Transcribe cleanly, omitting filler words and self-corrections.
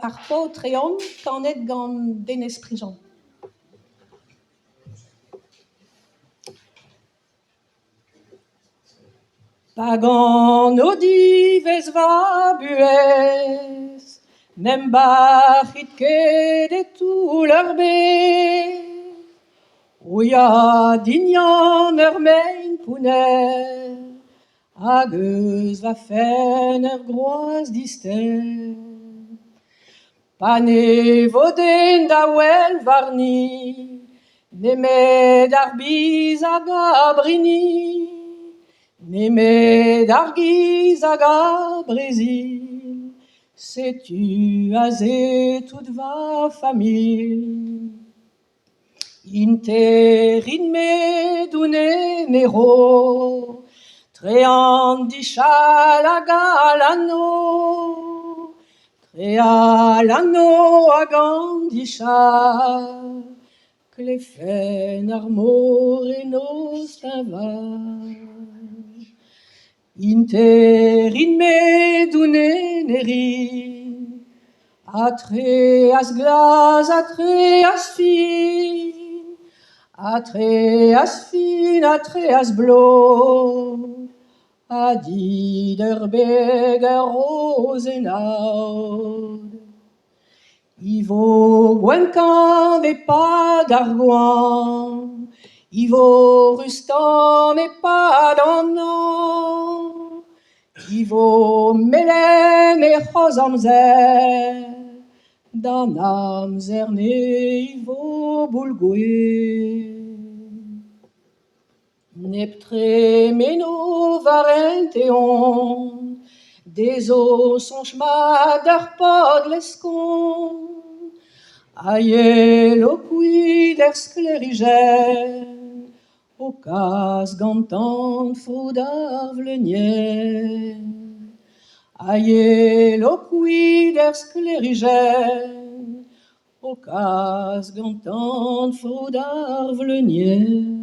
arpotreon kanet gant den esprijan. Pagan odivez va buez, nem bachit ket et tout leur be. Oia dignan ur mein pouner, hag eus va fen ur groaz dister. Pa ne voden da wel varni, nemet ar biz hag a brini, nemet ar giz hag a brezil, setu a ze tout va famil. Interin me doune nero, treant dichal hag alano, trealano hag an dichal, klefen ar morenos tavar. Interin me doune neri, atre as glas, atre as fin, atre as fin, atre as blo, a dit ur beg ur rozenaud. Ivo gwenkan e pa d'ar gwan, ivo rustan e pa d'an an, ivo melem e c'hoz amzer, d'an amzer ne ivo boulgouez. Neptre meno varent e on, des os son chma d'ar pod leskon, aie lo kuit er sklerigen, o kas gantant fo d'ar vlenien. Aie lo kuit er sklerigen, o kas gantant fo d'ar vlenien.